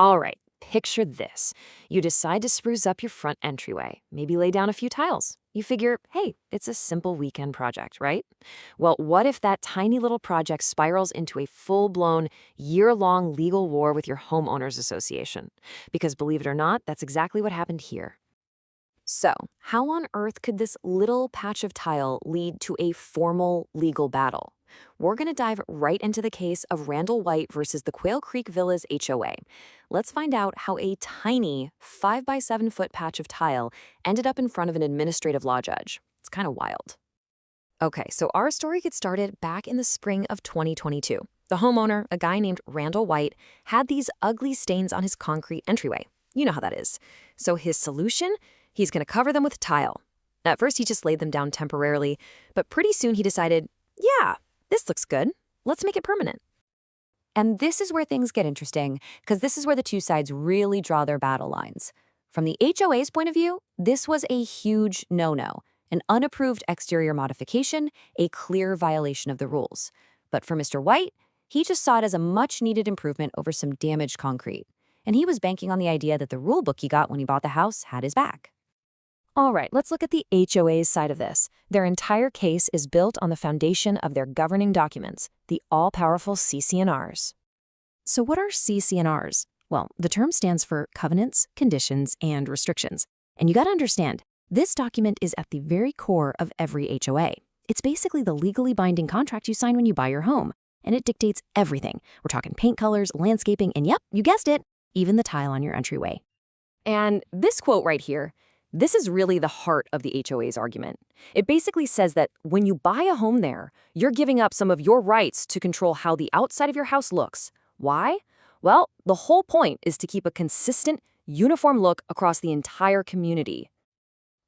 All right, picture this. You decide to spruce up your front entryway, maybe lay down a few tiles. You figure, hey, it's a simple weekend project, right? Well, what if that tiny little project spirals into a full-blown, year-long legal war with your homeowners association? Because believe it or not, that's exactly what happened here. So, how on earth could this little patch of tile lead to a formal legal battle? We're going to dive right into the case of Randall White versus the Quail Creek Villas HOA. Let's find out how a tiny 5 by 7 foot patch of tile ended up in front of an administrative law judge. It's kind of wild. Okay, so our story gets started back in the spring of 2022. The homeowner, a guy named Randall White, had these ugly stains on his concrete entryway. You know how that is. So his solution? He's going to cover them with tile. At first, he just laid them down temporarily, but pretty soon he decided, yeah, this looks good. Let's make it permanent. And this is where things get interesting, because this is where the two sides really draw their battle lines. From the HOA's point of view, this was a huge no-no, an unapproved exterior modification, a clear violation of the rules. But for Mr. White, he just saw it as a much-needed improvement over some damaged concrete. And he was banking on the idea that the rule book he got when he bought the house had his back. All right, let's look at the HOA's side of this. Their entire case is built on the foundation of their governing documents, the all-powerful CC&Rs. So what are CC&Rs? Well, the term stands for covenants, conditions, and restrictions. And you got to understand, this document is at the very core of every HOA. It's basically the legally binding contract you sign when you buy your home, and it dictates everything. We're talking paint colors, landscaping, and yep, you guessed it, even the tile on your entryway. And this quote right here, this is really the heart of the HOA's argument. It basically says that when you buy a home there, you're giving up some of your rights to control how the outside of your house looks. Why? Well, the whole point is to keep a consistent, uniform look across the entire community.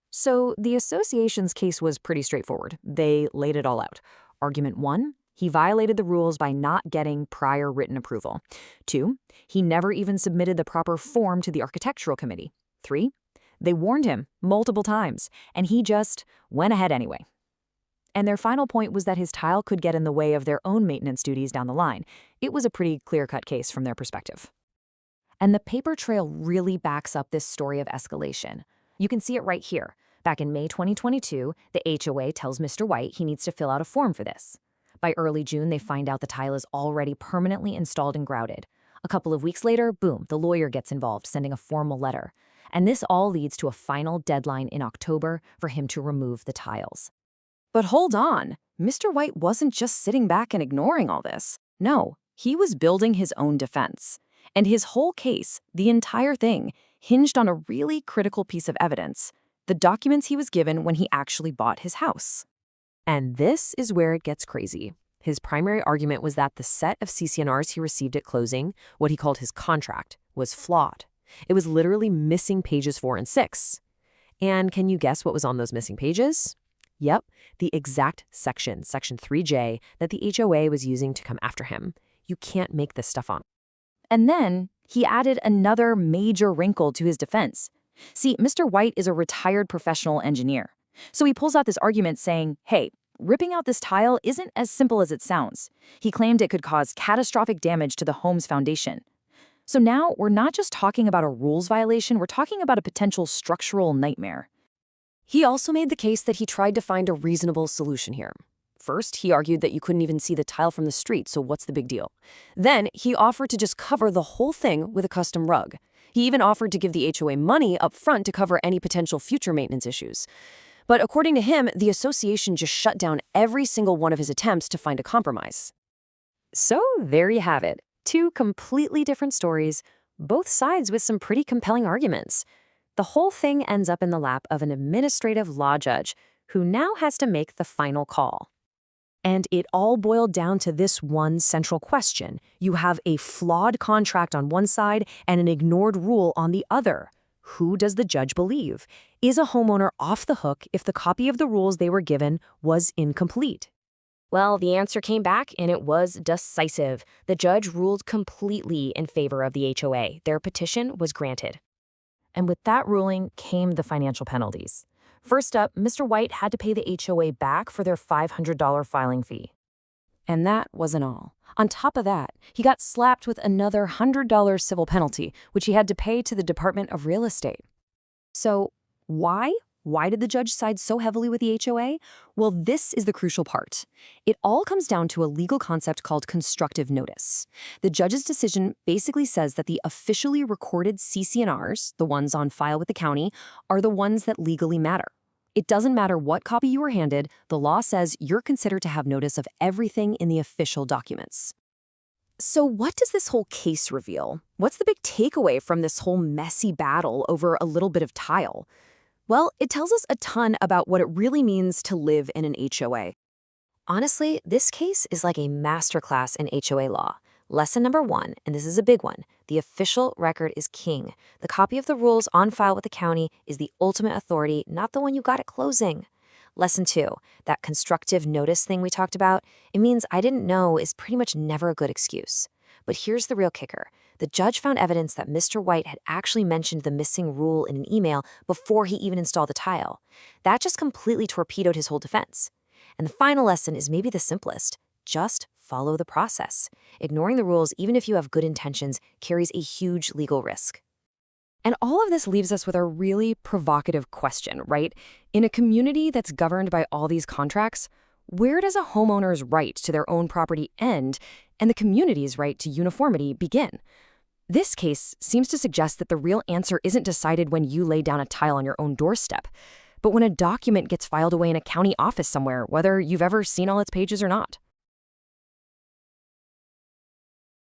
So the association's case was pretty straightforward. They laid it all out. Argument 1, he violated the rules by not getting prior written approval. 2, he never even submitted the proper form to the architectural committee. 3, they warned him multiple times, and he just went ahead anyway. And their final point was that his tile could get in the way of their own maintenance duties down the line. It was a pretty clear-cut case from their perspective. And the paper trail really backs up this story of escalation. You can see it right here. Back in May 2022, the HOA tells Mr. White he needs to fill out a form for this. By early June, they find out the tile is already permanently installed and grouted. A couple of weeks later, boom, the lawyer gets involved, sending a formal letter. And this all leads to a final deadline in October for him to remove the tiles. But hold on, Mr. White wasn't just sitting back and ignoring all this. No, he was building his own defense. And his whole case, the entire thing, hinged on a really critical piece of evidence, the documents he was given when he actually bought his house. And this is where it gets crazy. His primary argument was that the set of CC&Rs he received at closing, what he called his contract, was flawed. It was literally missing pages 4 and 6. And can you guess what was on those missing pages? Yep, the exact section, Section 3J, that the HOA was using to come after him. You can't make this stuff up. And then he added another major wrinkle to his defense. See, Mr. White is a retired professional engineer. So he pulls out this argument saying, hey, ripping out this tile isn't as simple as it sounds. He claimed it could cause catastrophic damage to the home's foundation. So now we're not just talking about a rules violation, we're talking about a potential structural nightmare. He also made the case that he tried to find a reasonable solution here. First, he argued that you couldn't even see the tile from the street, so what's the big deal? Then, he offered to just cover the whole thing with a custom rug. He even offered to give the HOA money up front to cover any potential future maintenance issues. But according to him, the association just shut down every single one of his attempts to find a compromise. So there you have it. 2 completely different stories, both sides with some pretty compelling arguments. The whole thing ends up in the lap of an administrative law judge who now has to make the final call. And it all boiled down to this one central question. You have a flawed contract on one side and an ignored rule on the other. Who does the judge believe? Is a homeowner off the hook if the copy of the rules they were given was incomplete? Well, the answer came back, and it was decisive. The judge ruled completely in favor of the HOA. Their petition was granted. And with that ruling came the financial penalties. First up, Mr. White had to pay the HOA back for their $500 filing fee. And that wasn't all. On top of that, he got slapped with another $100 civil penalty, which he had to pay to the Department of Real Estate. So why? Why did the judge side so heavily with the HOA? Well, this is the crucial part. It all comes down to a legal concept called constructive notice. The judge's decision basically says that the officially recorded CC&Rs, the ones on file with the county, are the ones that legally matter. It doesn't matter what copy you were handed, the law says you're considered to have notice of everything in the official documents. So what does this whole case reveal? What's the big takeaway from this whole messy battle over a little bit of tile? Well, it tells us a ton about what it really means to live in an HOA. Honestly, this case is like a masterclass in HOA law. Lesson number 1, and this is a big one, the official record is king. The copy of the rules on file with the county is the ultimate authority, not the one you got at closing. Lesson 2, that constructive notice thing we talked about, it means I didn't know is pretty much never a good excuse. But here's the real kicker. The judge found evidence that Mr. White had actually mentioned the missing rule in an email before he even installed the tile. That just completely torpedoed his whole defense. And the final lesson is maybe the simplest. Just follow the process. Ignoring the rules, even if you have good intentions, carries a huge legal risk. And all of this leaves us with a really provocative question, right? In a community that's governed by all these contracts, where does a homeowner's right to their own property end and the community's right to uniformity begin? This case seems to suggest that the real answer isn't decided when you lay down a tile on your own doorstep, but when a document gets filed away in a county office somewhere, whether you've ever seen all its pages or not.